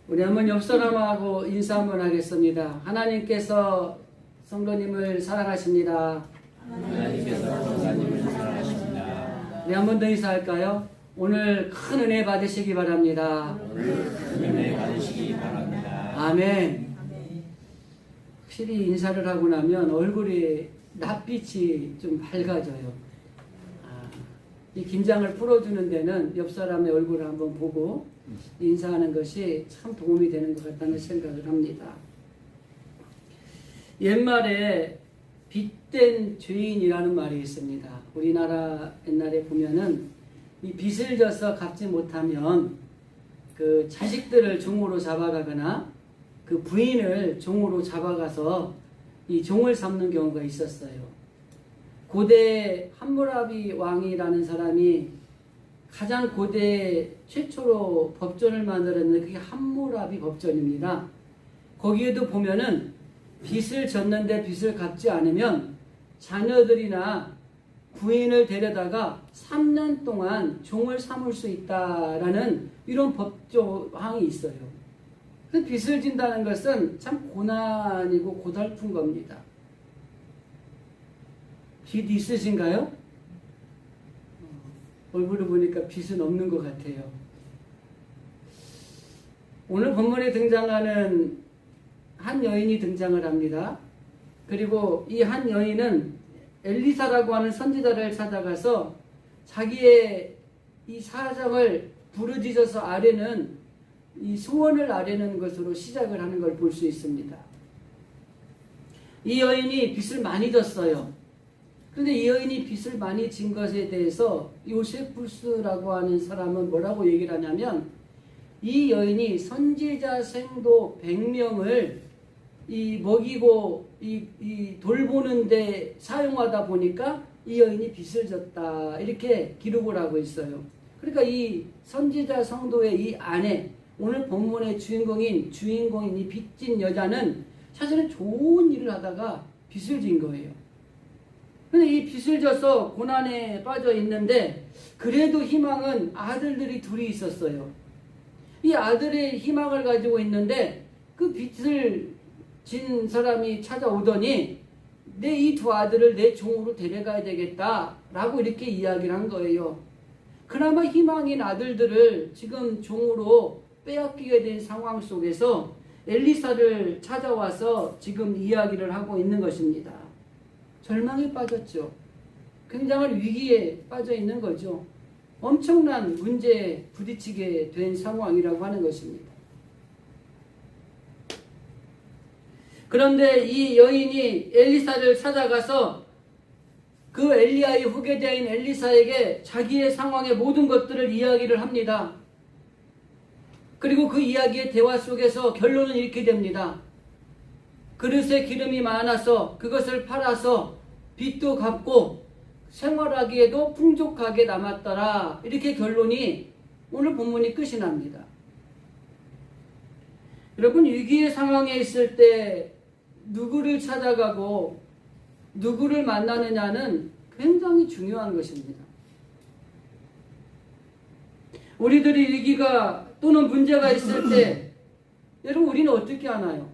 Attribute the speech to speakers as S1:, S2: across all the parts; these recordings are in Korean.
S1: 우리 한번 옆 사람하고 인사 한번 하겠습니다. 하나님께서 성도님을 사랑하십니다.
S2: 하나님께서 성도님을 사랑하십니다.
S1: 네, 한 번 더 인사할까요? 오늘 큰 은혜 받으시기 바랍니다.
S2: 오늘 큰 은혜 받으시기 바랍니다.
S1: 아멘. 확실히 인사를 하고 나면 얼굴이 낯빛이 좀 밝아져요. 이 긴장을 풀어주는 데는 옆 사람의 얼굴을 한번 보고 인사하는 것이 참 도움이 되는 것 같다는 생각을 합니다. 옛말에 빚된 죄인이라는 말이 있습니다. 우리나라 옛날에 보면은 이 빚을 져서 갚지 못하면 그 자식들을 종으로 잡아가거나 그 부인을 종으로 잡아가서 이 종을 삼는 경우가 있었어요. 고대 함무라비 왕이라는 사람이 가장 고대 최초로 법전을 만들었는데 그게 함무라비 법전입니다. 거기에도 보면은 빚을 졌는데 빚을 갚지 않으면 자녀들이나 부인을 데려다가 3년 동안 종을 삼을 수 있다라는 이런 법조항이 있어요. 그래서 빚을 진다는 것은 참 고난이고 고달픈 겁니다. 빚 있으신가요? 얼굴을 보니까 빚은 없는 것 같아요. 오늘 본문에 등장하는 한 여인이 등장을 합니다. 그리고 이 한 여인은 엘리사라고 하는 선지자를 찾아가서 자기의 이 사정을 부르짖어서 아뢰는 이 소원을 아뢰는 것으로 시작을 하는 걸 볼 수 있습니다. 이 여인이 빚을 많이 졌어요. 그런데 이 여인이 빚을 많이 진 것에 대해서 요세푸스라고 하는 사람은 뭐라고 얘기를 하냐면 이 여인이 선지자 생도 100명을 이 먹이고 이 돌보는데 사용하다 보니까 이 여인이 빚을 졌다 이렇게 기록을 하고 있어요. 그러니까 이 선지자 성도의 이 아내, 오늘 본문의 주인공인 이 빚진 여자는 사실은 좋은 일을 하다가 빚을 진 거예요. 근데 이 빚을 져서 고난에 빠져 있는데 그래도 희망은 아들들이 둘이 있었어요. 이 아들의 희망을 가지고 있는데 그 빚을 진 사람이 찾아오더니 내 이 두 아들을 내 종으로 데려가야 되겠다라고 이렇게 이야기를 한 거예요. 그나마 희망인 아들들을 지금 종으로 빼앗기게 된 상황 속에서 엘리사를 찾아와서 지금 이야기를 하고 있는 것입니다. 절망에 빠졌죠. 굉장한 위기에 빠져 있는 거죠. 엄청난 문제에 부딪히게 된 상황이라고 하는 것입니다. 그런데 이 여인이 엘리사를 찾아가서 그 엘리야의 후계자인 엘리사에게 자기의 상황의 모든 것들을 이야기를 합니다. 그리고 그 이야기의 대화 속에서 결론은 이렇게 됩니다. 그릇에 기름이 많아서 그것을 팔아서 빚도 갚고 생활하기에도 풍족하게 남았더라. 이렇게 결론이 오늘 본문이 끝이 납니다. 여러분, 위기의 상황에 있을 때 누구를 찾아가고 누구를 만나느냐는 굉장히 중요한 것입니다. 우리들이 위기가 또는 문제가 있을 때 여러분 우리는 어떻게 하나요?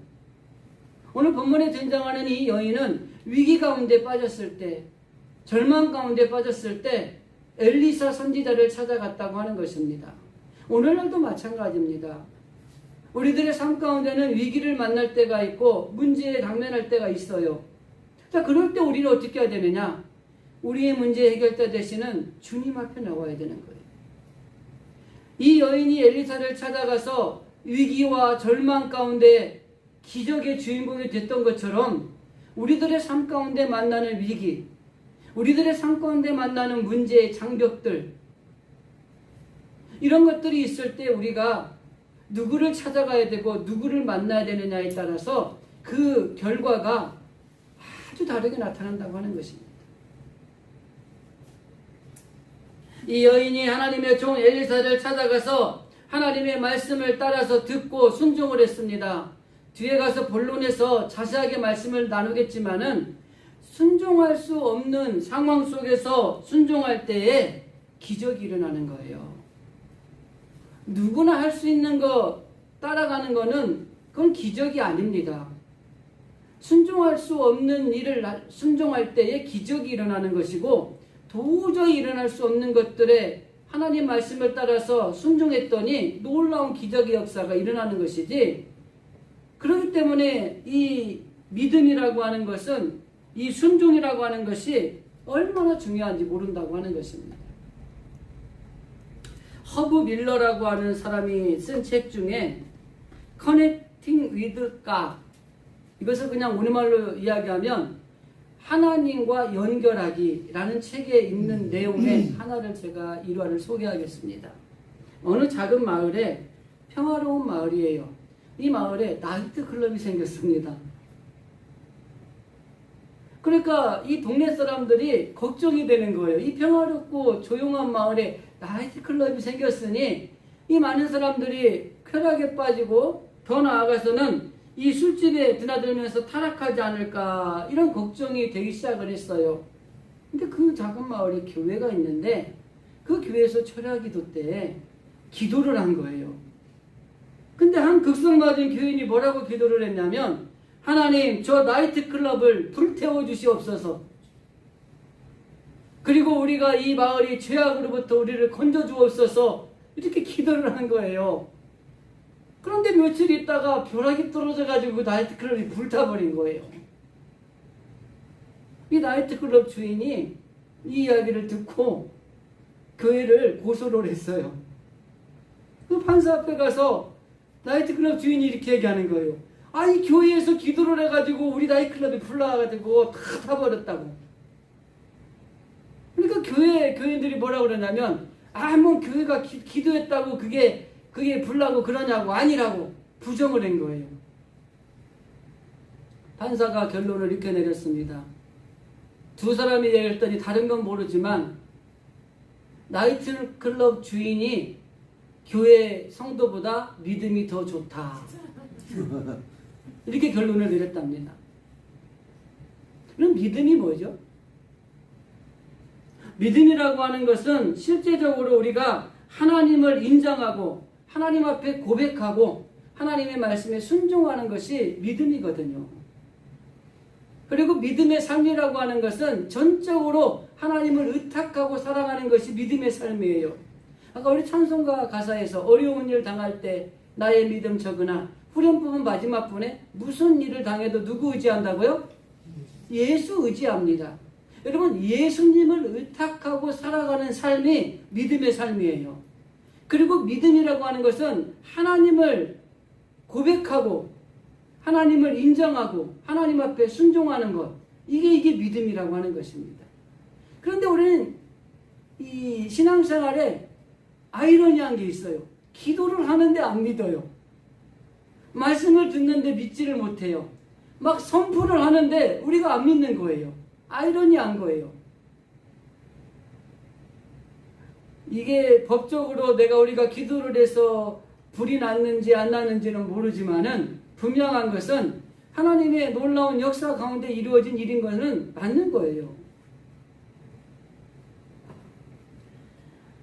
S1: 오늘 본문에 등장하는 이 여인은 위기 가운데 빠졌을 때, 절망 가운데 빠졌을 때 엘리사 선지자를 찾아갔다고 하는 것입니다. 오늘날도 마찬가지입니다. 우리들의 삶 가운데는 위기를 만날 때가 있고 문제에 당면할 때가 있어요. 자, 그럴 때 우리는 어떻게 해야 되느냐? 우리의 문제 해결자 되시는 주님 앞에 나와야 되는 거예요. 이 여인이 엘리사를 찾아가서 위기와 절망 가운데 기적의 주인공이 됐던 것처럼 우리들의 삶 가운데 만나는 위기, 우리들의 삶 가운데 만나는 문제의 장벽들, 이런 것들이 있을 때 우리가 누구를 찾아가야 되고 누구를 만나야 되느냐에 따라서 그 결과가 아주 다르게 나타난다고 하는 것입니다. 이 여인이 하나님의 종 엘리사를 찾아가서 하나님의 말씀을 따라서 듣고 순종을 했습니다. 뒤에 가서 본론에서 자세하게 말씀을 나누겠지만은 순종할 수 없는 상황 속에서 순종할 때에 기적이 일어나는 거예요. 누구나 할 수 있는 거 따라가는 거는 그건 기적이 아닙니다. 순종할 수 없는 일을 순종할 때에 기적이 일어나는 것이고, 도저히 일어날 수 없는 것들에 하나님 말씀을 따라서 순종했더니 놀라운 기적의 역사가 일어나는 것이지, 그렇기 때문에 이 믿음이라고 하는 것은, 이 순종이라고 하는 것이 얼마나 중요한지 모른다고 하는 것입니다. 허브 밀러라고 하는 사람이 쓴 책 중에 Connecting with God, 이것을 그냥 우리말로 이야기하면 하나님과 연결하기라는 책에 있는 내용의 하나를 제가 일화를 소개하겠습니다. 어느 작은 마을에, 평화로운 마을이에요. 이 마을에 나이트 클럽이 생겼습니다. 그러니까 이 동네 사람들이 걱정이 되는 거예요. 이 평화롭고 조용한 마을에 나이트 클럽이 생겼으니 이 많은 사람들이 쾌락에 빠지고, 더 나아가서는 이 술집에 드나들면서 타락하지 않을까, 이런 걱정이 되기 시작을 했어요. 근데 그 작은 마을에 교회가 있는데 그 교회에서 철야기도 때 기도를 한 거예요. 근데 한 극성맞은 교인이 뭐라고 기도를 했냐면, 하나님, 저 나이트클럽을 불태워 주시옵소서. 그리고 우리가 이 마을이 죄악으로부터 우리를 건져 주옵소서. 이렇게 기도를 한 거예요. 그런데 며칠 있다가 벼락이 떨어져가지고 그 나이트클럽이 불타버린 거예요. 이 나이트클럽 주인이 이 이야기를 듣고 교회를 고소를 했어요. 그 판사 앞에 가서 나이트클럽 주인이 이렇게 얘기하는 거예요. 이 교회에서 기도를 해가지고 우리 나이트클럽이 불나가지고 다 타버렸다고. 그러니까 교인들이 뭐라고 그러냐면, 뭐 교회가 기도했다고 그게 불나고 그러냐고. 아니라고 부정을 한 거예요. 판사가 결론을 이렇게 내렸습니다. 두 사람이 얘기했더니 다른 건 모르지만 나이트클럽 주인이 교회 성도보다 믿음이 더 좋다. 이렇게 결론을 내렸답니다. 그럼 믿음이 뭐죠? 믿음이라고 하는 것은 실제적으로 우리가 하나님을 인정하고 하나님 앞에 고백하고 하나님의 말씀에 순종하는 것이 믿음이거든요. 그리고 믿음의 삶이라고 하는 것은 전적으로 하나님을 의탁하고 살아가는 것이 믿음의 삶이에요. 아까 우리 찬송가 가사에서 어려운 일 당할 때 나의 믿음 적으나, 후렴부분 마지막 분에 무슨 일을 당해도 누구 의지한다고요? 예수 의지합니다. 여러분, 예수님을 의탁하고 살아가는 삶이 믿음의 삶이에요. 그리고 믿음이라고 하는 것은 하나님을 고백하고 하나님을 인정하고 하나님 앞에 순종하는 것, 이게 믿음이라고 하는 것입니다. 그런데 우리는 이 신앙생활에 아이러니한 게 있어요. 기도를 하는데 안 믿어요. 말씀을 듣는데 믿지를 못해요. 막 선포를 하는데 우리가 안 믿는 거예요. 아이러니한 거예요. 이게 법적으로 우리가 기도를 해서 불이 났는지 안 났는지는 모르지만은 분명한 것은 하나님의 놀라운 역사 가운데 이루어진 일인 것은 맞는 거예요.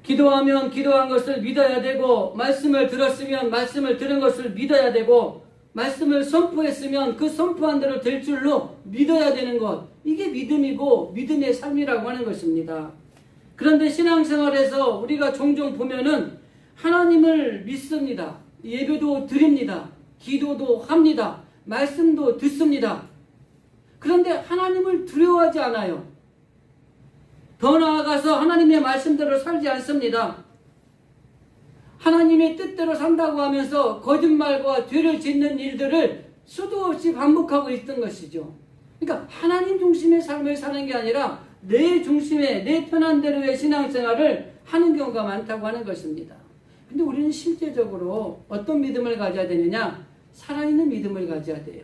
S1: 기도하면 기도한 것을 믿어야 되고, 말씀을 들었으면 말씀을 들은 것을 믿어야 되고, 말씀을 선포했으면 그 선포한 대로 될 줄로 믿어야 되는 것, 이게 믿음이고 믿음의 삶이라고 하는 것입니다. 그런데 신앙생활에서 우리가 종종 보면은 하나님을 믿습니다. 예배도 드립니다. 기도도 합니다. 말씀도 듣습니다. 그런데 하나님을 두려워하지 않아요. 더 나아가서 하나님의 말씀대로 살지 않습니다. 하나님의 뜻대로 산다고 하면서 거짓말과 죄를 짓는 일들을 수도 없이 반복하고 있던 것이죠. 그러니까 하나님 중심의 삶을 사는 게 아니라 내 중심의, 내 편한 대로의 신앙생활을 하는 경우가 많다고 하는 것입니다. 근데 우리는 실제적으로 어떤 믿음을 가져야 되느냐? 살아있는 믿음을 가져야 돼요.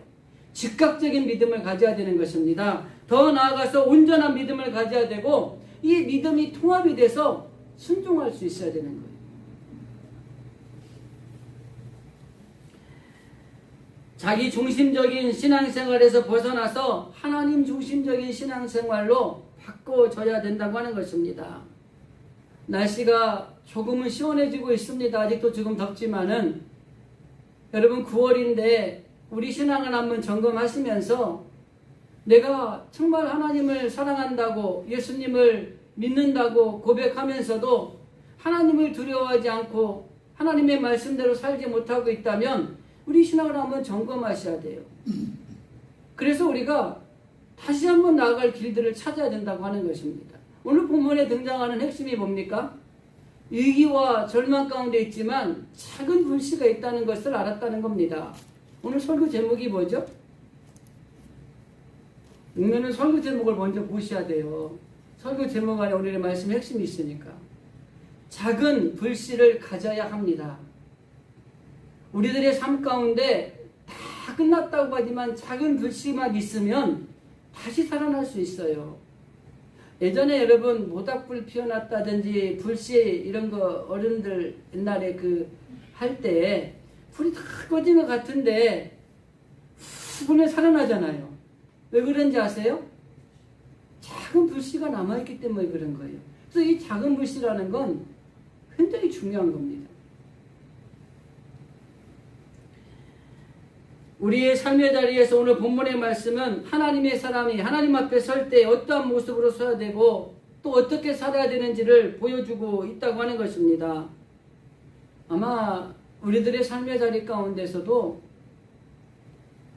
S1: 즉각적인 믿음을 가져야 되는 것입니다. 더 나아가서 온전한 믿음을 가져야 되고, 이 믿음이 통합이 돼서 순종할 수 있어야 되는 거예요. 자기 중심적인 신앙생활에서 벗어나서 하나님 중심적인 신앙생활로 바꿔줘야 된다고 하는 것입니다. 날씨가 조금은 시원해지고 있습니다. 아직도 조금 덥지만은 여러분 9월인데 우리 신앙을 한번 점검하시면서 내가 정말 하나님을 사랑한다고 예수님을 믿는다고 고백하면서도 하나님을 두려워하지 않고 하나님의 말씀대로 살지 못하고 있다면 우리 신앙을 한번 점검하셔야 돼요. 그래서 우리가 다시 한번 나아갈 길들을 찾아야 된다고 하는 것입니다. 오늘 본문에 등장하는 핵심이 뭡니까? 위기와 절망 가운데 있지만 작은 불씨가 있다는 것을 알았다는 겁니다. 오늘 설교 제목이 뭐죠? 그러면 설교 제목을 먼저 보셔야 돼요. 설교 제목 안에 오늘의 말씀 핵심이 있으니까. 작은 불씨를 가져야 합니다. 우리들의 삶 가운데 다 끝났다고 하지만 작은 불씨만 있으면 다시 살아날 수 있어요. 예전에 여러분 모닥불 피워놨다든지 불씨 이런 거 어른들 옛날에 할 때 불이 다 꺼진 것 같은데 후분에 살아나잖아요. 왜 그런지 아세요? 작은 불씨가 남아있기 때문에 그런 거예요. 그래서 이 작은 불씨라는 건 굉장히 중요한 겁니다. 우리의 삶의 자리에서 오늘 본문의 말씀은 하나님의 사람이 하나님 앞에 설 때 어떠한 모습으로 서야 되고 또 어떻게 살아야 되는지를 보여주고 있다고 하는 것입니다. 아마 우리들의 삶의 자리 가운데서도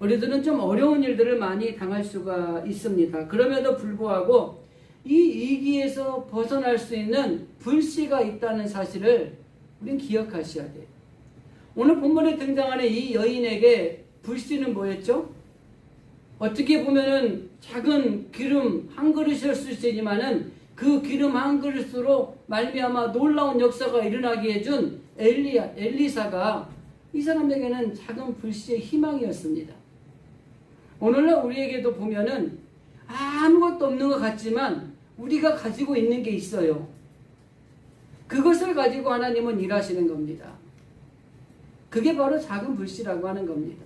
S1: 우리들은 좀 어려운 일들을 많이 당할 수가 있습니다. 그럼에도 불구하고 이 위기에서 벗어날 수 있는 불씨가 있다는 사실을 우린 기억하셔야 돼요. 오늘 본문에 등장하는 이 여인에게 불씨는 뭐였죠? 어떻게 보면은 작은 기름 한 그릇일 수 있지만은 그 기름 한 그릇으로 말미암아 놀라운 역사가 일어나게 해준 엘리사가 이 사람에게는 작은 불씨의 희망이었습니다. 오늘날 우리에게도 보면은 아무것도 없는 것 같지만 우리가 가지고 있는 게 있어요. 그것을 가지고 하나님은 일하시는 겁니다. 그게 바로 작은 불씨라고 하는 겁니다.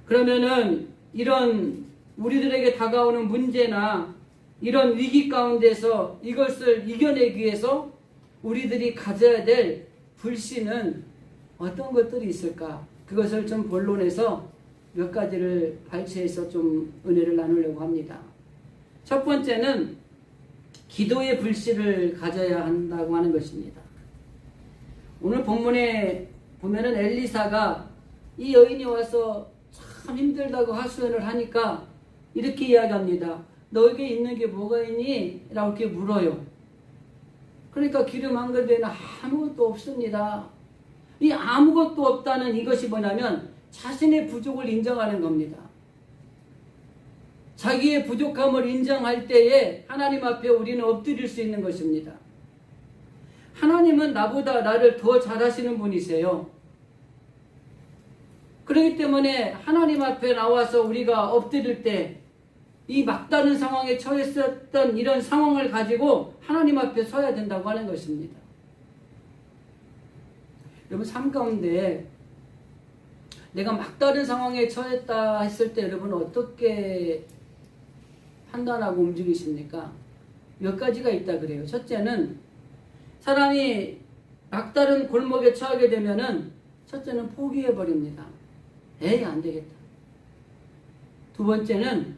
S1: 그러면은 이런 우리들에게 다가오는 문제나 이런 위기 가운데서 이것을 이겨내기 위해서 우리들이 가져야 될 불씨는 어떤 것들이 있을까? 그것을 좀 본론에서 몇 가지를 발췌해서 좀 은혜를 나누려고 합니다. 첫 번째는 기도의 불씨를 가져야 한다고 하는 것입니다. 오늘 본문에 보면은 엘리사가 이 여인이 와서 참 힘들다고 하소연을 하니까 이렇게 이야기합니다. 너에게 있는 게 뭐가 있니? 라고 이렇게 물어요. 그러니까 기름 한 그릇에는 아무것도 없습니다. 이 아무것도 없다는 이것이 뭐냐면 자신의 부족을 인정하는 겁니다. 자기의 부족함을 인정할 때에 하나님 앞에 우리는 엎드릴 수 있는 것입니다. 하나님은 나보다 나를 더 잘하시는 분이세요. 그렇기 때문에 하나님 앞에 나와서 우리가 엎드릴 때 이 막다른 상황에 처했었던 이런 상황을 가지고 하나님 앞에 서야 된다고 하는 것입니다. 여러분 삶 가운데 내가 막다른 상황에 처했다 했을 때 여러분 어떻게 판단하고 움직이십니까? 몇 가지가 있다 그래요. 첫째는 사람이 막다른 골목에 처하게 되면은 첫째는 포기해버립니다. 에이 안 되겠다. 두 번째는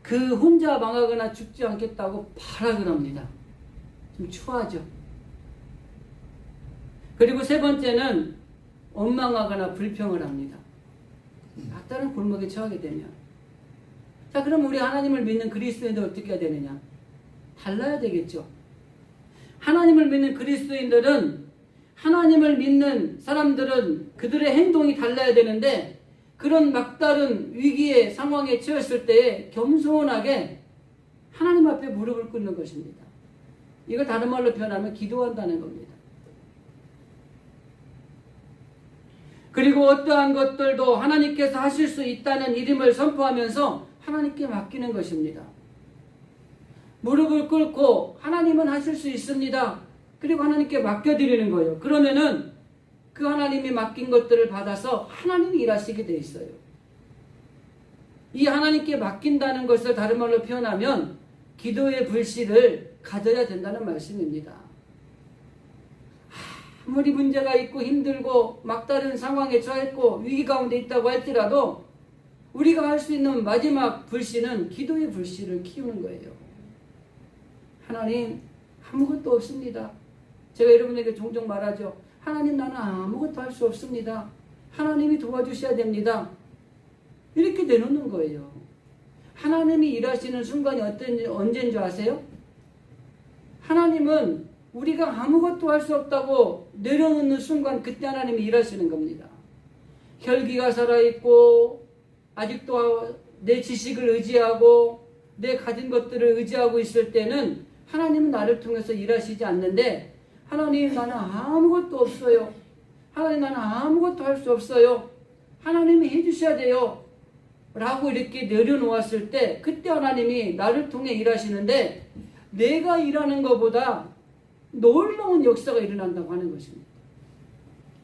S1: 그 혼자 망하거나 죽지 않겠다고 발악을 합니다. 좀 추하죠. 그리고 세 번째는 원망하거나 불평을 합니다. 막다른 골목에 처하게 되면. 자, 그럼 우리 하나님을 믿는 그리스도인들 어떻게 해야 되느냐? 달라야 되겠죠. 하나님을 믿는 그리스도인들은 하나님을 믿는 사람들은 그들의 행동이 달라야 되는데 그런 막다른 위기의 상황에 처했을 때에 겸손하게 하나님 앞에 무릎을 꿇는 것입니다. 이걸 다른 말로 표현하면 기도한다는 겁니다. 그리고 어떠한 것들도 하나님께서 하실 수 있다는 이름을 선포하면서 하나님께 맡기는 것입니다. 무릎을 꿇고 하나님은 하실 수 있습니다. 그리고 하나님께 맡겨드리는 거예요. 그러면은 그 하나님이 맡긴 것들을 받아서 하나님이 일하시게 돼 있어요. 이 하나님께 맡긴다는 것을 다른 말로 표현하면 기도의 불씨를 가져야 된다는 말씀입니다. 아무리 문제가 있고 힘들고 막다른 상황에 처했고 위기 가운데 있다고 할지라도 우리가 할 수 있는 마지막 불씨는 기도의 불씨를 키우는 거예요. 하나님, 아무것도 없습니다. 제가 여러분에게 종종 말하죠. 하나님, 나는 아무것도 할 수 없습니다. 하나님이 도와주셔야 됩니다. 이렇게 내놓는 거예요. 하나님이 일하시는 순간이 언제인 줄 아세요? 하나님은 우리가 아무것도 할 수 없다고 내려놓는 순간 그때 하나님이 일하시는 겁니다. 혈기가 살아있고 아직도 내 지식을 의지하고 내 가진 것들을 의지하고 있을 때는 하나님은 나를 통해서 일하시지 않는데 하나님, 나는 아무것도 없어요. 하나님, 나는 아무것도 할 수 없어요. 하나님이 해주셔야 돼요. 라고 이렇게 내려놓았을 때 그때 하나님이 나를 통해 일하시는데 내가 일하는 것보다 놀라운 역사가 일어난다고 하는 것입니다.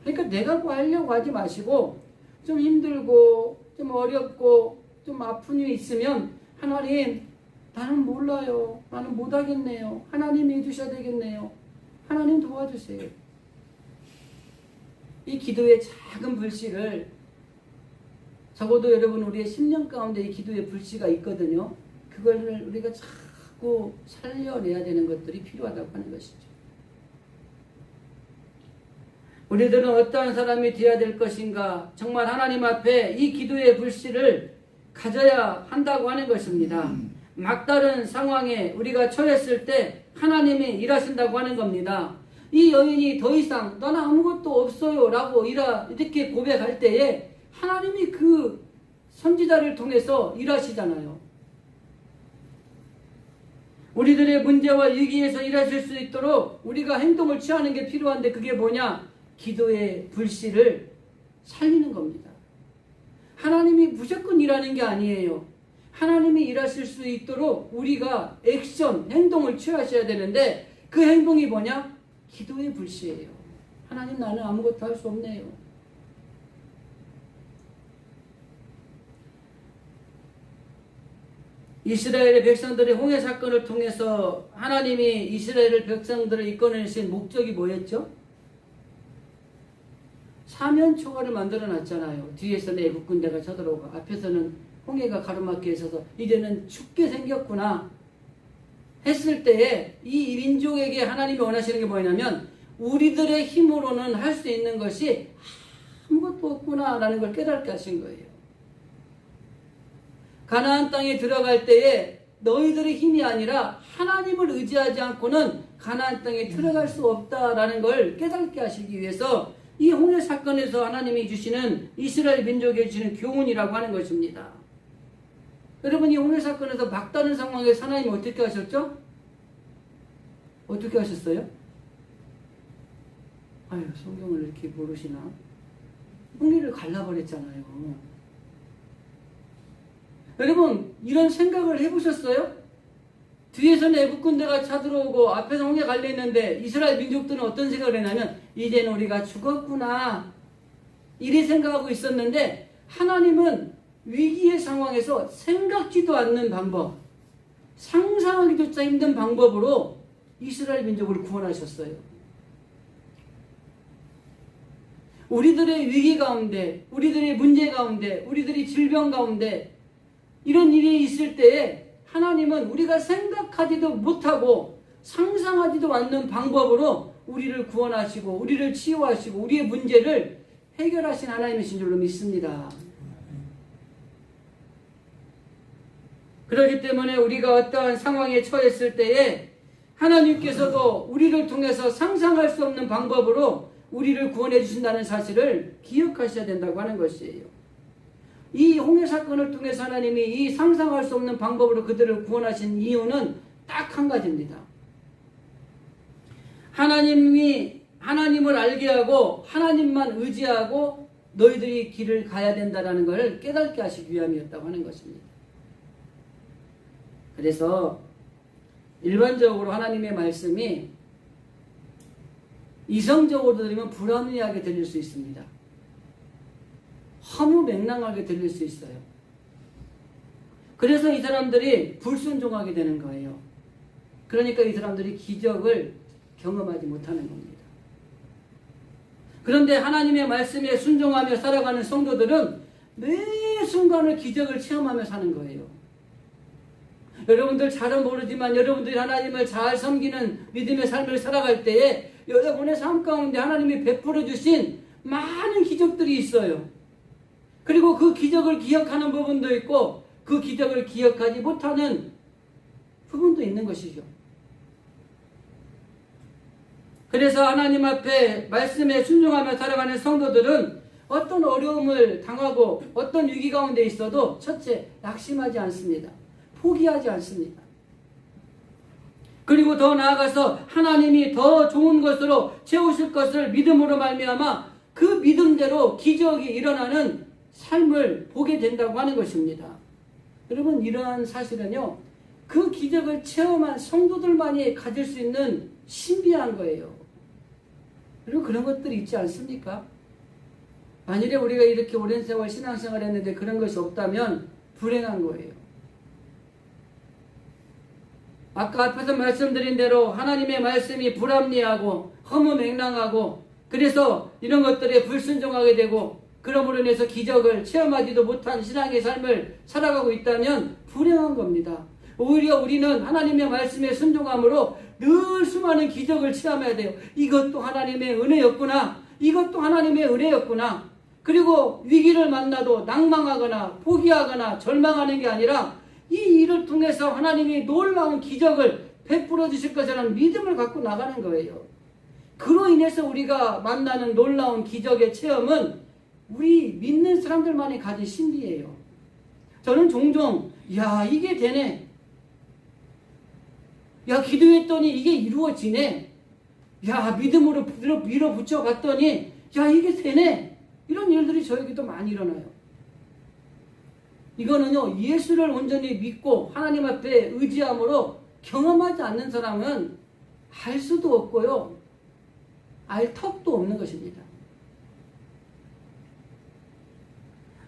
S1: 그러니까 내가 뭐 하려고 하지 마시고 좀 힘들고 좀 어렵고 좀 아픈 일이 있으면 하나님, 나는 몰라요. 나는 못하겠네요. 하나님이 해주셔야 되겠네요. 하나님 도와주세요. 이 기도의 작은 불씨를 적어도 여러분 우리의 10년 가운데 이 기도의 불씨가 있거든요. 그걸 우리가 자꾸 살려내야 되는 것들이 필요하다고 하는 것이죠. 우리들은 어떠한 사람이 되어야 될 것인가? 정말 하나님 앞에 이 기도의 불씨를 가져야 한다고 하는 것입니다. 막다른 상황에 우리가 처했을 때 하나님이 일하신다고 하는 겁니다. 이 여인이 더 이상 나는 아무것도 없어요 라고 이렇게 고백할 때에 하나님이 그 선지자를 통해서 일하시잖아요. 우리들의 문제와 위기에서 일하실 수 있도록 우리가 행동을 취하는 게 필요한데 그게 뭐냐? 기도의 불씨를 살리는 겁니다. 하나님이 무조건 일하는 게 아니에요. 하나님이 일하실 수 있도록 우리가 액션, 행동을 취하셔야 되는데 그 행동이 뭐냐? 기도의 불씨예요. 하나님, 나는 아무것도 할 수 없네요. 이스라엘의 백성들의 홍해 사건을 통해서 하나님이 이스라엘 백성들을 이끌어내신 목적이 뭐였죠? 사면초가를 만들어 놨잖아요. 뒤에서는 애국 군대가 쳐들어오고 앞에서는 홍해가 가로막혀 있어서 이제는 춥게 생겼구나 했을 때에 이 민족에게 하나님이 원하시는 게 뭐냐면 우리들의 힘으로는 할 수 있는 것이 아무것도 없구나 라는 걸 깨닫게 하신 거예요. 가나안 땅에 들어갈 때에 너희들의 힘이 아니라 하나님을 의지하지 않고는 가나안 땅에 들어갈 수 없다라는 걸 깨닫게 하시기 위해서 이 홍해 사건에서 하나님이 주시는 이스라엘 민족에 주시는 교훈이라고 하는 것입니다. 여러분, 이 홍해 사건에서 막다른 상황에서 하나님이 어떻게 하셨죠? 어떻게 하셨어요? 아유, 성경을 이렇게 모르시나? 홍해를 갈라버렸잖아요. 여러분, 이런 생각을 해보셨어요? 뒤에서는 애국 군대가 차들어오고 앞에서 홍해 갈려있는데 이스라엘 민족들은 어떤 생각을 했냐면 이제는 우리가 죽었구나 이리 생각하고 있었는데 하나님은 위기의 상황에서 생각지도 않는 방법, 상상하기조차 힘든 방법으로 이스라엘 민족을 구원하셨어요. 우리들의 위기 가운데, 우리들의 문제 가운데, 우리들의 질병 가운데 이런 일이 있을 때에 하나님은 우리가 생각하지도 못하고 상상하지도 않는 방법으로 우리를 구원하시고 우리를 치유하시고 우리의 문제를 해결하신 하나님이신 줄로 믿습니다. 그렇기 때문에 우리가 어떠한 상황에 처했을 때에 하나님께서도 우리를 통해서 상상할 수 없는 방법으로 우리를 구원해 주신다는 사실을 기억하셔야 된다고 하는 것이에요. 이 홍해 사건을 통해서 하나님이 이 상상할 수 없는 방법으로 그들을 구원하신 이유는 딱 한 가지입니다. 하나님을 알게 하고 하나님만 의지하고 너희들이 길을 가야 된다는 것을 깨닫게 하시기 위함이었다고 하는 것입니다. 그래서 일반적으로 하나님의 말씀이 이성적으로 들으면 불합리하게 들릴 수 있습니다. 허무맹랑하게 들릴 수 있어요. 그래서 이 사람들이 불순종하게 되는 거예요. 그러니까 이 사람들이 기적을 경험하지 못하는 겁니다. 그런데 하나님의 말씀에 순종하며 살아가는 성도들은 매 순간을 기적을 체험하며 사는 거예요. 여러분들 잘은 모르지만 여러분들이 하나님을 잘 섬기는 믿음의 삶을 살아갈 때에 여러분의 삶 가운데 하나님이 베풀어 주신 많은 기적들이 있어요. 그리고 그 기적을 기억하는 부분도 있고 그 기적을 기억하지 못하는 부분도 있는 것이죠. 그래서 하나님 앞에 말씀에 순종하며 살아가는 성도들은 어떤 어려움을 당하고 어떤 위기 가운데 있어도 첫째, 낙심하지 않습니다. 포기하지 않습니다. 그리고 더 나아가서 하나님이 더 좋은 것으로 채우실 것을 믿음으로 말미암아 그 믿음대로 기적이 일어나는 삶을 보게 된다고 하는 것입니다. 여러분, 이러한 사실은요, 그 기적을 체험한 성도들만이 가질 수 있는 신비한 거예요. 그리고 그런 것들이 있지 않습니까? 만일에 우리가 이렇게 오랜 세월 신앙생활을 했는데 그런 것이 없다면 불행한 거예요. 아까 앞에서 말씀드린 대로 하나님의 말씀이 불합리하고 허무맹랑하고 그래서 이런 것들에 불순종하게 되고 그러므로 인해서 기적을 체험하지도 못한 신앙의 삶을 살아가고 있다면 불행한 겁니다. 오히려 우리는 하나님의 말씀에 순종함으로 늘 수많은 기적을 체험해야 돼요. 이것도 하나님의 은혜였구나. 이것도 하나님의 은혜였구나. 그리고 위기를 만나도 낭망하거나 포기하거나 절망하는 게 아니라 이 일을 통해서 하나님이 놀라운 기적을 베풀어 주실 것이라는 믿음을 갖고 나가는 거예요. 그로 인해서 우리가 만나는 놀라운 기적의 체험은 우리 믿는 사람들만이 가진 신비예요. 저는 종종 야, 이게 되네. 야, 기도했더니 이게 이루어지네. 야, 믿음으로 밀어붙여 갔더니 야, 이게 되네. 이런 일들이 저에게도 많이 일어나요. 이거는요, 예수를 온전히 믿고 하나님 앞에 의지함으로 경험하지 않는 사람은 알 수도 없고요, 알 턱도 없는 것입니다.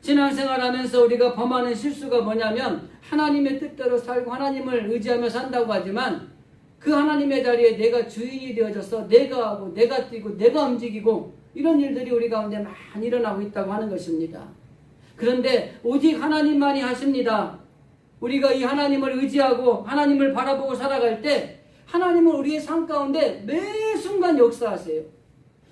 S1: 신앙생활 하면서 우리가 범하는 실수가 뭐냐면 하나님의 뜻대로 살고 하나님을 의지하며 산다고 하지만 그 하나님의 자리에 내가 주인이 되어져서 내가 하고 내가 뛰고 내가 움직이고 이런 일들이 우리 가운데 많이 일어나고 있다고 하는 것입니다. 그런데 오직 하나님만이 하십니다. 우리가 이 하나님을 의지하고 하나님을 바라보고 살아갈 때 하나님은 우리의 삶 가운데 매 순간 역사하세요.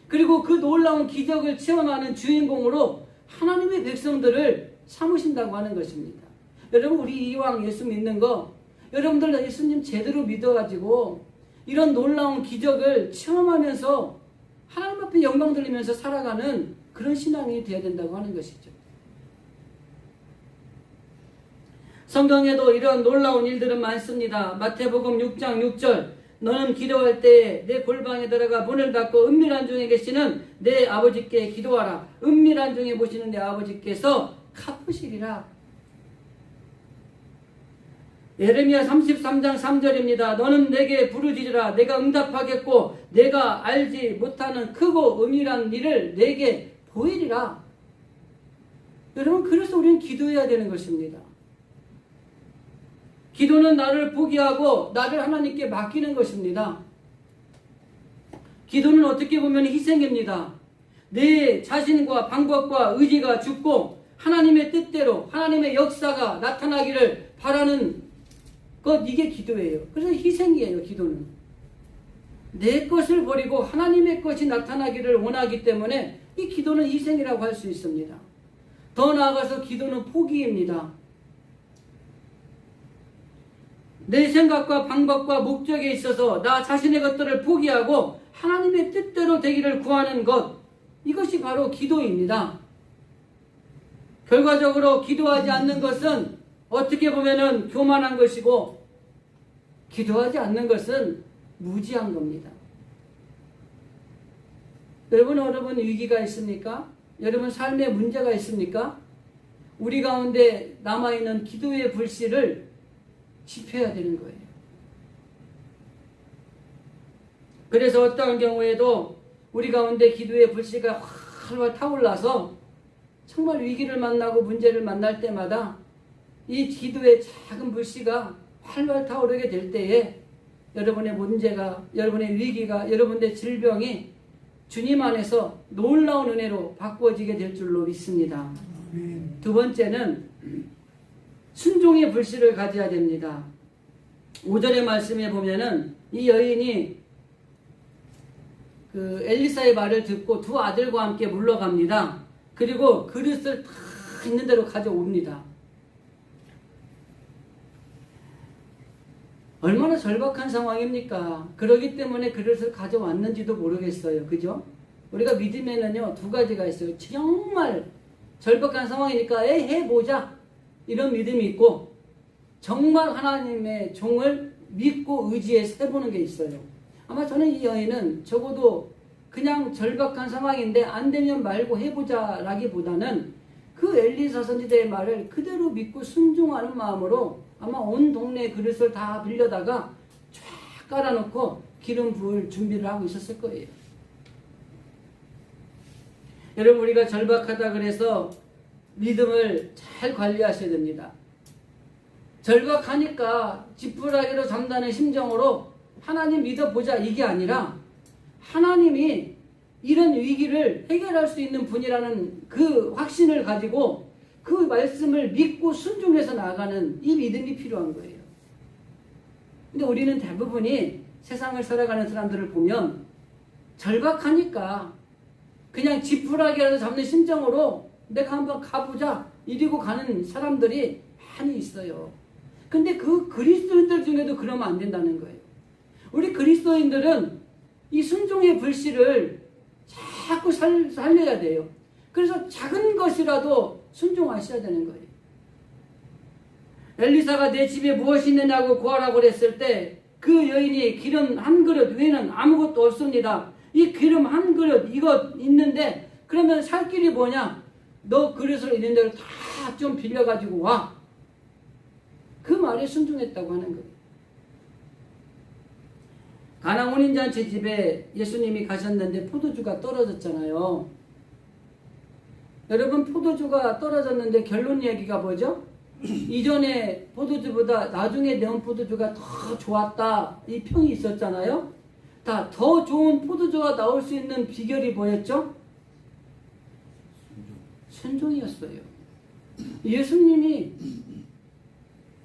S1: 그리고 그 놀라운 기적을 체험하는 주인공으로 하나님의 백성들을 삼으신다고 하는 것입니다. 여러분, 우리 이왕 예수 믿는 거 여러분들 예수님 제대로 믿어가지고 이런 놀라운 기적을 체험하면서 하나님 앞에 영광 돌리면서 살아가는 그런 신앙이 되어야 된다고 하는 것이죠. 성경에도 이런 놀라운 일들은 많습니다. 마태복음 6장 6절 너는 기도할 때에 내 골방에 들어가 문을 닫고 은밀한 중에 계시는 내 아버지께 기도하라. 은밀한 중에 보시는 내 아버지께서 갚으시리라. 예레미야 33장 3절입니다. 너는 내게 부르짖으라. 내가 응답하겠고 내가 알지 못하는 크고 은밀한 일을 내게 보이리라. 여러분, 그래서 우리는 기도해야 되는 것입니다. 기도는 나를 포기하고 나를 하나님께 맡기는 것입니다. 기도는 어떻게 보면 희생입니다. 내 자신과 방법과 의지가 죽고 하나님의 뜻대로 하나님의 역사가 나타나기를 바라는 것, 이게 기도예요. 그래서 희생이에요. 기도는 내 것을 버리고 하나님의 것이 나타나기를 원하기 때문에 이 기도는 희생이라고 할 수 있습니다. 더 나아가서 기도는 포기입니다. 내 생각과 방법과 목적에 있어서 나 자신의 것들을 포기하고 하나님의 뜻대로 되기를 구하는 것, 이것이 바로 기도입니다. 결과적으로 기도하지 않는 것은 어떻게 보면은 교만한 것이고 기도하지 않는 것은 무지한 겁니다. 여러분 위기가 있습니까? 여러분 삶에 문제가 있습니까? 우리 가운데 남아있는 기도의 불씨를 지펴야 되는 거예요. 그래서 어떠한 경우에도 우리 가운데 기도의 불씨가 활활 타올라서 정말 위기를 만나고 문제를 만날 때마다 이 기도의 작은 불씨가 활활 타오르게 될 때에 여러분의 문제가, 여러분의 위기가, 여러분의 질병이 주님 안에서 놀라운 은혜로 바꾸어지게 될 줄로 믿습니다. 두 번째는 순종의 불씨를 가져야 됩니다. 5절의 말씀에 보면은 이 여인이 그 엘리사의 말을 듣고 두 아들과 함께 물러갑니다. 그리고 그릇을 다 있는 대로 가져옵니다. 얼마나 절박한 상황입니까? 그러기 때문에 그릇을 가져왔는지도 모르겠어요. 그죠? 우리가 믿음에는요, 두 가지가 있어요. 정말 절박한 상황이니까 해보자, 이런 믿음이 있고, 정말 하나님의 종을 믿고 의지해서 해보는 게 있어요. 아마 저는 이 여인은 적어도 그냥 절박한 상황인데 안 되면 말고 해보자 라기보다는 그 엘리사 선지자의 말을 그대로 믿고 순종하는 마음으로 아마 온 동네 그릇을 다 빌려다가 쫙 깔아놓고 기름 부을 준비를 하고 있었을 거예요. 여러분, 우리가 절박하다 그래서 믿음을 잘 관리하셔야 됩니다. 절박하니까 지푸라기로 잠다는 심정으로 하나님 믿어보자, 이게 아니라 하나님이 이런 위기를 해결할 수 있는 분이라는 그 확신을 가지고 그 말씀을 믿고 순종해서 나아가는 이 믿음이 필요한 거예요. 근데 우리는 대부분이 세상을 살아가는 사람들을 보면 절박하니까 그냥 지푸라기라도 잡는 심정으로 내가 한번 가보자 이러고 가는 사람들이 많이 있어요. 근데 그 그리스도인들 중에도 그러면 안 된다는 거예요. 우리 그리스도인들은 이 순종의 불씨를 자꾸 살려야 돼요. 그래서 작은 것이라도 순종하셔야 되는 거예요. 엘리사가 내 집에 무엇이 있느냐고 구하라고 그랬을 때 그 여인이 기름 한 그릇 외에는 아무것도 없습니다. 이 기름 한 그릇 이거 있는데 그러면 살 길이 뭐냐? 너 그릇을 있는 대로 다 좀 빌려가지고 와. 그 말에 순종했다고 하는 거예요. 가나 혼인잔치 집에 예수님이 가셨는데 포도주가 떨어졌잖아요. 여러분, 포도주가 떨어졌는데 결론 얘기가 뭐죠? 이전에 포도주보다 나중에 내온 포도주가 더 좋았다, 이 평이 있었잖아요. 더 좋은 포도주가 나올 수 있는 비결이 뭐였죠? 순종이었어요. 예수님이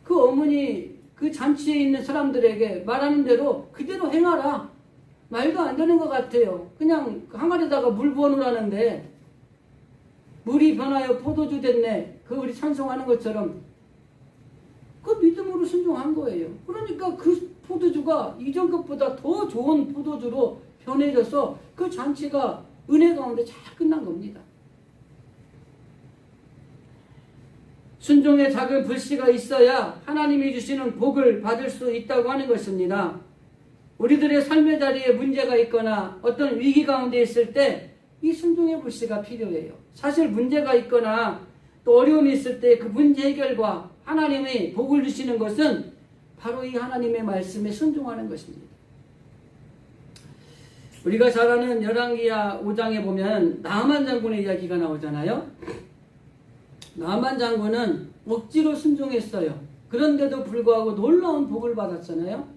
S1: 그 어머니 그 잔치에 있는 사람들에게 말하는 대로 그대로 행하라. 말도 안 되는 것 같아요. 그냥 항아리에다가 물 부어놓으라는데 물이 변하여 포도주 됐네. 그 우리 찬송하는 것처럼 그 믿음으로 순종한 거예요. 그러니까 그 포도주가 이전 것보다 더 좋은 포도주로 변해져서 그 잔치가 은혜 가운데 잘 끝난 겁니다. 순종의 작은 불씨가 있어야 하나님이 주시는 복을 받을 수 있다고 하는 것입니다. 우리들의 삶의 자리에 문제가 있거나 어떤 위기 가운데 있을 때 이 순종의 불씨가 필요해요. 사실 문제가 있거나 또 어려움이 있을 때 그 문제 해결과 하나님의 복을 주시는 것은 바로 이 하나님의 말씀에 순종하는 것입니다. 우리가 잘 아는 열왕기야 5장에 보면 나아만 장군의 이야기가 나오잖아요. 나아만 장군은 억지로 순종했어요. 그런데도 불구하고 놀라운 복을 받았잖아요.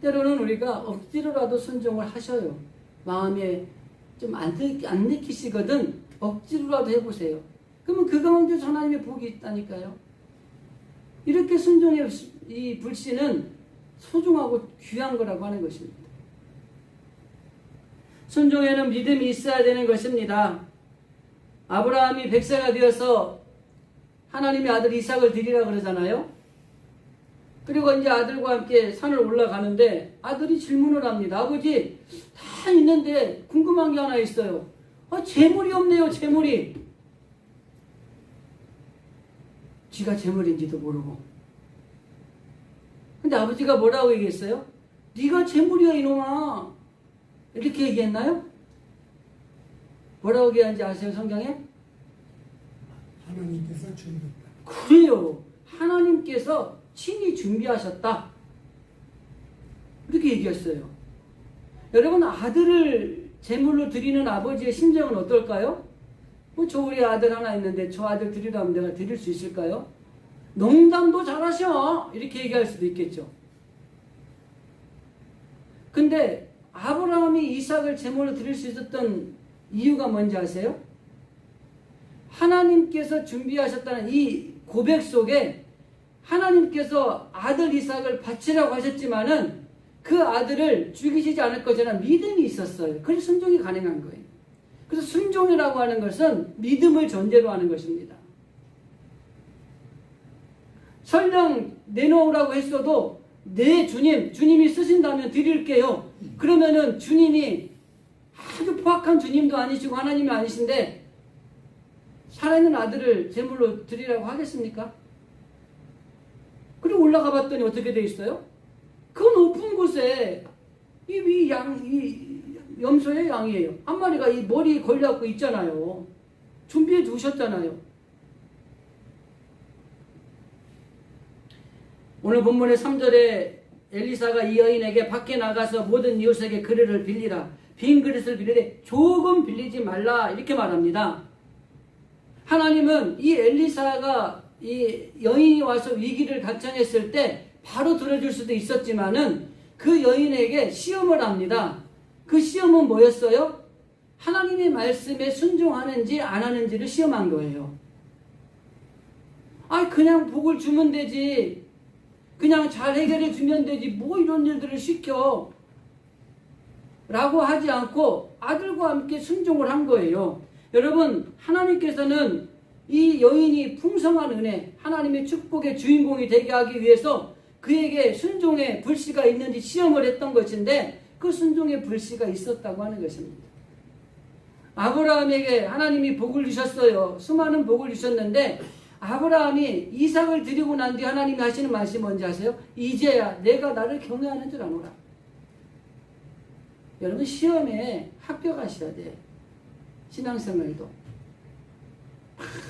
S1: 때로는 우리가 억지로라도 순종을 하셔요. 마음에 좀 안 내키시거든 억지로라도 해보세요. 그러면 그 가운데 하나님의 복이 있다니까요. 이렇게 순종의 이 불씨는 소중하고 귀한 거라고 하는 것입니다. 순종에는 믿음이 있어야 되는 것입니다. 아브라함이 100세가 되어서 하나님의 아들 이삭을 드리라 그러잖아요. 그리고 이제 아들과 함께 산을 올라가는데 아들이 질문을 합니다. 아버지, 다 있는데 궁금한 게 하나 있어요. 재물이 없네요, 재물이. 쥐가 재물인지도 모르고. 근데 아버지가 뭐라고 얘기했어요? 네가 재물이야 이놈아. 이렇게 얘기했나요? 뭐라고 얘기하는지 아세요, 성경에?
S3: 하나님께서 준비했다.
S1: 그래요. 하나님께서 친히 준비하셨다. 이렇게 얘기했어요. 여러분, 아들을 제물로 드리는 아버지의 심정은 어떨까요? 저 우리 아들 하나 있는데 저 아들 드리라면 내가 드릴 수 있을까요? 농담도 잘하셔. 이렇게 얘기할 수도 있겠죠. 근데 아브라함이 이삭을 제물로 드릴 수 있었던 이유가 뭔지 아세요? 하나님께서 준비하셨다는 이 고백 속에 하나님께서 아들 이삭을 바치라고 하셨지만은 그 아들을 죽이시지 않을 것이라는 믿음이 있었어요. 그래서 순종이 가능한 거예요. 그래서 순종이라고 하는 것은 믿음을 전제로 하는 것입니다. 설령 내놓으라고 했어도 네 주님이 쓰신다면 드릴게요. 그러면은 주님이 아주 포악한 주님도 아니시고 하나님이 아니신데 살아있는 아들을 제물로 드리라고 하겠습니까? 그리고 올라가 봤더니 어떻게 돼 있어요? 그 높은 곳에 이 염소의 양이에요. 한 마리가 이 머리에 걸려갖고 있잖아요. 준비해 두셨잖아요. 오늘 본문의 3절에 엘리사가 이 여인에게 밖에 나가서 모든 이웃에게 그릇을 빌리라. 빈 그릇을 빌리되 조금 빌리지 말라. 이렇게 말합니다. 하나님은 이 엘리사가 이 여인이 와서 위기를 간청했을 때 바로 들어줄 수도 있었지만은 그 여인에게 시험을 합니다. 그 시험은 뭐였어요? 하나님의 말씀에 순종하는지 안 하는지를 시험한 거예요. 그냥 복을 주면 되지. 그냥 잘 해결해 주면 되지. 뭐 이런 일들을 시켜. 라고 하지 않고 아들과 함께 순종을 한 거예요. 여러분, 하나님께서는 이 여인이 풍성한 은혜, 하나님의 축복의 주인공이 되게 하기 위해서 그에게 순종의 불씨가 있는지 시험을 했던 것인데 그 순종의 불씨가 있었다고 하는 것입니다. 아브라함에게 하나님이 복을 주셨어요. 수많은 복을 주셨는데 아브라함이 이삭을 드리고 난 뒤 하나님이 하시는 말씀이 뭔지 아세요? 이제야 내가 나를 경외하는 줄 아노라. 여러분, 시험에 합격하셔야 돼. 신앙생활도.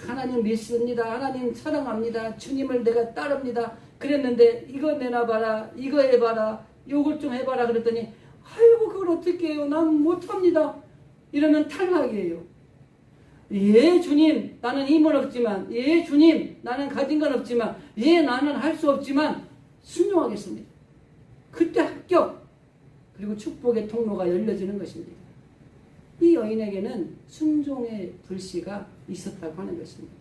S1: 하나님 믿습니다. 하나님 사랑합니다. 주님을 내가 따릅니다. 그랬는데 이거 내놔봐라. 이거 해봐라. 요걸 좀 해봐라. 그랬더니 아이고 그걸 어떻게 해요. 난 못합니다. 이러면 탈락이에요. 예 주님 나는 힘은 없지만, 예 주님 나는 가진 건 없지만, 예 나는 할 수 없지만 순종하겠습니다. 그때 합격. 그리고 축복의 통로가 열려지는 것입니다. 이 여인에게는 순종의 불씨가 있었다고 하는 것입니다.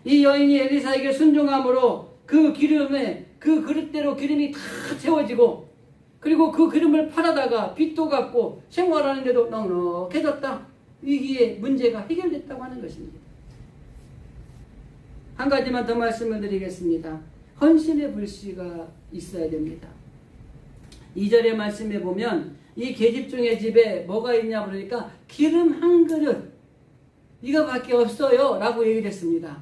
S1: 이 여인이 엘리사에게 순종함으로 그 기름에 그 그릇대로 기름이 다 채워지고, 그리고 그 기름을 팔아다가 빚도 갚고 생활하는데도 넉넉해졌다. 위기의 문제가 해결됐다고 하는 것입니다. 한 가지만 더 말씀을 드리겠습니다. 헌신의 불씨가 있어야 됩니다. 2절의 말씀에 보면 이 계집종의 집에 뭐가 있냐 그러니까 기름 한 그릇 이거밖에 없어요 라고 얘기를 했습니다.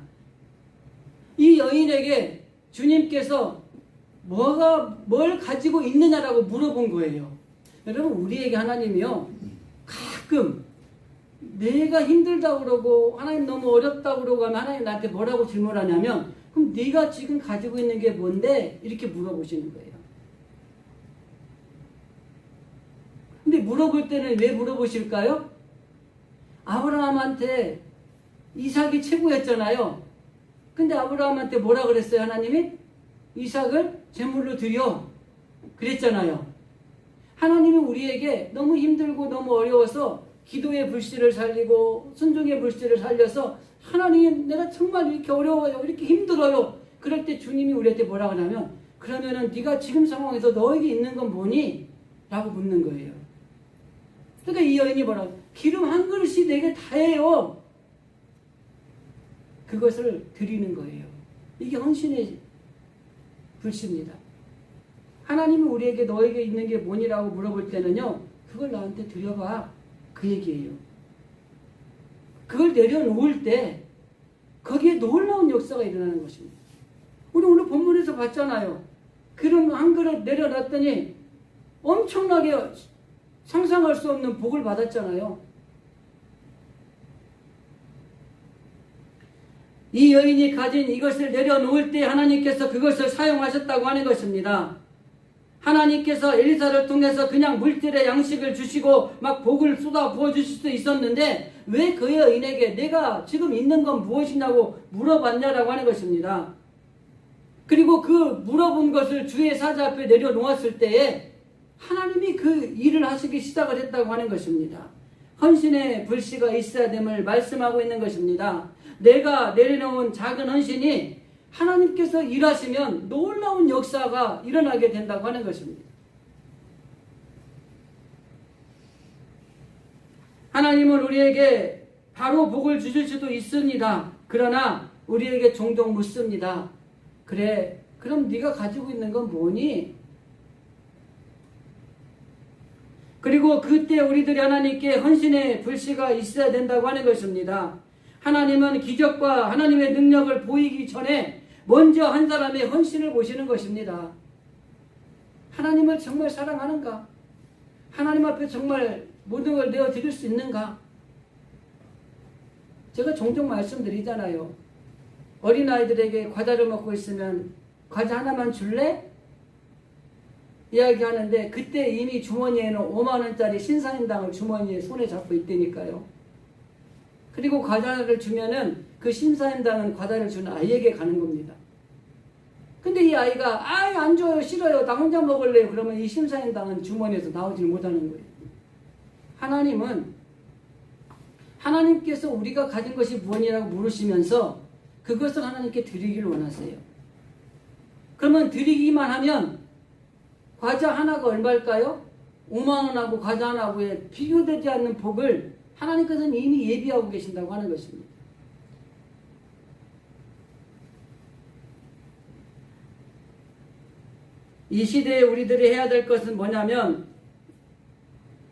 S1: 이 여인에게 주님께서 뭘 가지고 있느냐라고 물어본 거예요. 여러분, 우리에게 하나님이요 가끔 내가 힘들다고 그러고 하나님 너무 어렵다고 그러고 하면 하나님 나한테 뭐라고 질문하냐면, 그럼 네가 지금 가지고 있는 게 뭔데? 이렇게 물어보시는 거예요. 근데 물어볼 때는 왜 물어보실까요? 아브라함한테 이삭이 최고였잖아요. 근데 아브라함한테 뭐라 그랬어요? 하나님이? 이삭을 제물로 드려 그랬잖아요. 하나님이 우리에게 너무 힘들고 너무 어려워서 기도의 불씨를 살리고 순종의 불씨를 살려서, 하나님 내가 정말 이렇게 어려워요, 이렇게 힘들어요. 그럴 때 주님이 우리한테 뭐라 하냐면, 그러면은 네가 지금 상황에서 너에게 있는 건 뭐니? 라고 묻는 거예요. 그러니까 이 여인이 뭐라고? 기름 한 그릇이 내게 다예요. 그것을 드리는 거예요. 이게 헌신의 불씨입니다. 하나님이 우리에게 너에게 있는 게 뭐니라고 물어볼 때는요, 그걸 나한테 드려봐. 그 얘기예요. 그걸 내려놓을 때 거기에 놀라운 역사가 일어나는 것입니다. 우리 오늘 본문에서 봤잖아요. 기름 한 그릇 내려놨더니 엄청나게 상상할 수 없는 복을 받았잖아요. 이 여인이 가진 이것을 내려놓을 때 하나님께서 그것을 사용하셨다고 하는 것입니다. 하나님께서 엘리사를 통해서 그냥 물질의 양식을 주시고 막 복을 쏟아 부어주실 수 있었는데 왜 그 여인에게 내가 지금 있는 건 무엇이냐고 물어봤냐라고 하는 것입니다. 그리고 그 물어본 것을 주의 사자 앞에 내려놓았을 때에 하나님이 그 일을 하시기 시작을 했다고 하는 것입니다. 헌신의 불씨가 있어야 됨을 말씀하고 있는 것입니다. 내가 내려놓은 작은 헌신이 하나님께서 일하시면 놀라운 역사가 일어나게 된다고 하는 것입니다. 하나님은 우리에게 바로 복을 주실 수도 있습니다. 그러나 우리에게 종종 묻습니다. 그래, 그럼 네가 가지고 있는 건 뭐니? 그리고 그때 우리들이 하나님께 헌신의 불씨가 있어야 된다고 하는 것입니다. 하나님은 기적과 하나님의 능력을 보이기 전에 먼저 한 사람의 헌신을 보시는 것입니다. 하나님을 정말 사랑하는가? 하나님 앞에 정말 모든 걸 내어드릴 수 있는가? 제가 종종 말씀드리잖아요. 어린아이들에게 과자를 먹고 있으면 과자 하나만 줄래? 이야기하는데 그때 이미 주머니에는 5만 원짜리 신사임당을 주머니에 손에 잡고 있다니까요. 그리고 과자를 주면은 그 신사임당은 과자를 주는 아이에게 가는 겁니다. 근데 이 아이가 안 줘요, 싫어요, 나 혼자 먹을래요. 그러면 이 신사임당은 주머니에서 나오지 못하는 거예요. 하나님께서 우리가 가진 것이 무엇이라고 물으시면서 그것을 하나님께 드리기를 원하세요. 그러면 드리기만 하면 과자 하나가 얼마일까요? 5만 원하고 과자 하나하고의 비교되지 않는 복을 하나님께서는 이미 예비하고 계신다고 하는 것입니다. 이 시대에 우리들이 해야 될 것은 뭐냐면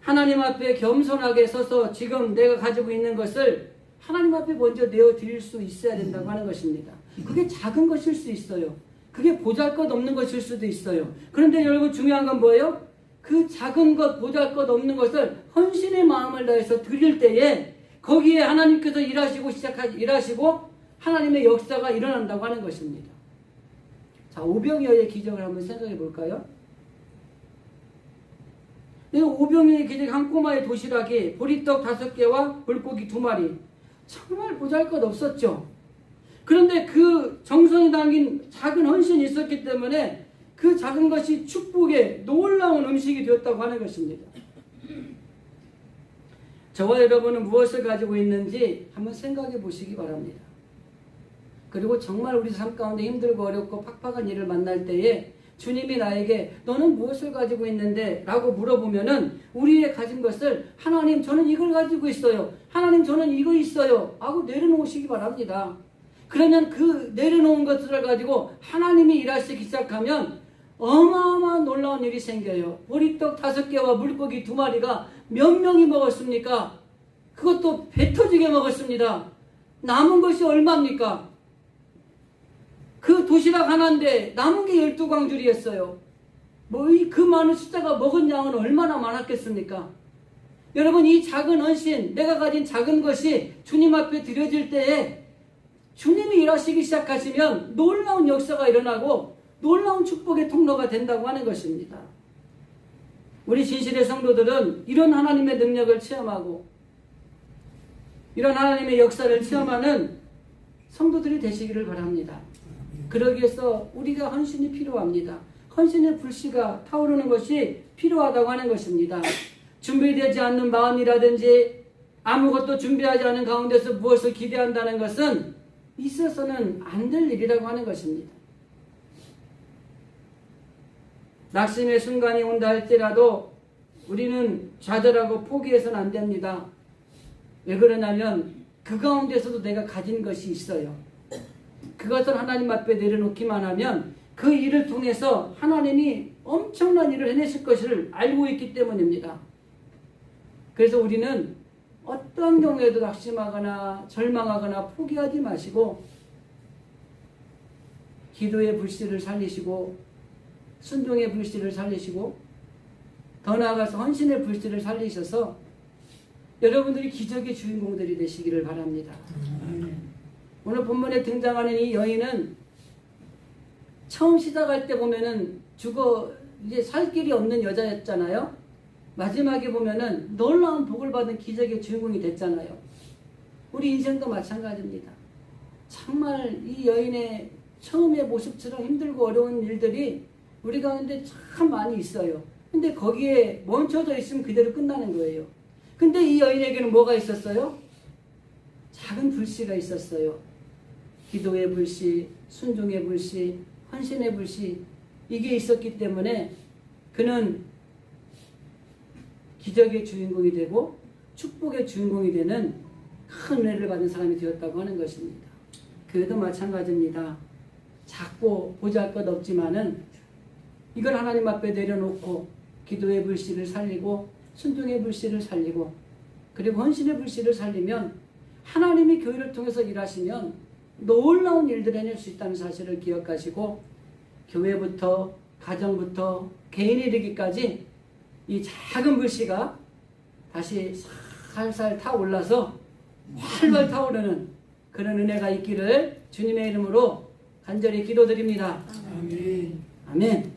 S1: 하나님 앞에 겸손하게 서서 지금 내가 가지고 있는 것을 하나님 앞에 먼저 내어드릴 수 있어야 된다고 하는 것입니다. 그게 작은 것일 수 있어요. 그게 보잘것없는 것일 수도 있어요. 그런데 여러분 중요한 건 뭐예요? 그 작은 것, 보잘것없는 것을 헌신의 마음을 다해서 드릴 때에 거기에 하나님께서 일하시고 하나님의 역사가 일어난다고 하는 것입니다. 자, 오병이어의 기적을 한번 생각해 볼까요? 이 오병이어의 기적, 한 꼬마의 도시락이 보리떡 5개와 물고기 2마리. 정말 보잘것없었죠. 그런데 그 정성이 담긴 작은 헌신이 있었기 때문에 그 작은 것이 축복의 놀라운 음식이 되었다고 하는 것입니다. 저와 여러분은 무엇을 가지고 있는지 한번 생각해 보시기 바랍니다. 그리고 정말 우리 삶 가운데 힘들고 어렵고 팍팍한 일을 만날 때에 주님이 나에게 너는 무엇을 가지고 있는데? 라고 물어보면은 우리의 가진 것을 하나님 저는 이걸 가지고 있어요. 하나님 저는 이거 있어요. 하고 내려놓으시기 바랍니다. 그러면 그 내려놓은 것들을 가지고 하나님이 일하시기 시작하면 어마어마한 놀라운 일이 생겨요. 보리떡 5개와 물고기 2마리가 몇 명이 먹었습니까? 그것도 배 터지게 먹었습니다. 남은 것이 얼마입니까? 그 도시락 하나인데 남은 게 12광줄이었어요. 그 많은 숫자가 먹은 양은 얼마나 많았겠습니까? 여러분, 이 작은 헌신, 내가 가진 작은 것이 주님 앞에 드려질 때에 주님이 일하시기 시작하시면 놀라운 역사가 일어나고 놀라운 축복의 통로가 된다고 하는 것입니다. 우리 진실의 성도들은 이런 하나님의 능력을 체험하고 이런 하나님의 역사를 체험하는 성도들이 되시기를 바랍니다. 그러기 위해서 우리가 헌신이 필요합니다. 헌신의 불씨가 타오르는 것이 필요하다고 하는 것입니다. 준비되지 않는 마음이라든지 아무것도 준비하지 않은 가운데서 무엇을 기대한다는 것은 있어서는 안 될 일이라고 하는 것입니다. 낙심의 순간이 온다 할지라도 우리는 좌절하고 포기해서는 안 됩니다. 왜 그러냐면 그 가운데서도 내가 가진 것이 있어요. 그것을 하나님 앞에 내려놓기만 하면 그 일을 통해서 하나님이 엄청난 일을 해내실 것을 알고 있기 때문입니다. 그래서 우리는 어떤 경우에도 낙심하거나 절망하거나 포기하지 마시고 기도의 불씨를 살리시고 순종의 불씨를 살리시고 더 나아가서 헌신의 불씨를 살리셔서 여러분들이 기적의 주인공들이 되시기를 바랍니다. 오늘 본문에 등장하는 이 여인은 처음 시작할 때 보면은 이제 살 길이 없는 여자였잖아요. 마지막에 보면은 놀라운 복을 받은 기적의 주인공이 됐잖아요. 우리 인생도 마찬가지입니다. 정말 이 여인의 처음의 모습처럼 힘들고 어려운 일들이 우리 가운데 참 많이 있어요. 근데 거기에 멈춰져 있으면 그대로 끝나는 거예요. 근데 이 여인에게는 뭐가 있었어요? 작은 불씨가 있었어요. 기도의 불씨, 순종의 불씨, 헌신의 불씨, 이게 있었기 때문에 그는 기적의 주인공이 되고 축복의 주인공이 되는 큰 은혜를 받은 사람이 되었다고 하는 것입니다. 교회도 마찬가지입니다. 작고 보잘것없지만은 이걸 하나님 앞에 내려놓고 기도의 불씨를 살리고 순종의 불씨를 살리고 그리고 헌신의 불씨를 살리면 하나님이 교회를 통해서 일하시면 놀라운 일들을 해낼 수 있다는 사실을 기억하시고 교회부터 가정부터 개인이 이르기까지 이 작은 불씨가 다시 살살 타올라서 활활 타오르는 그런 은혜가 있기를 주님의 이름으로 간절히 기도드립니다.
S3: 아멘.
S1: 아멘.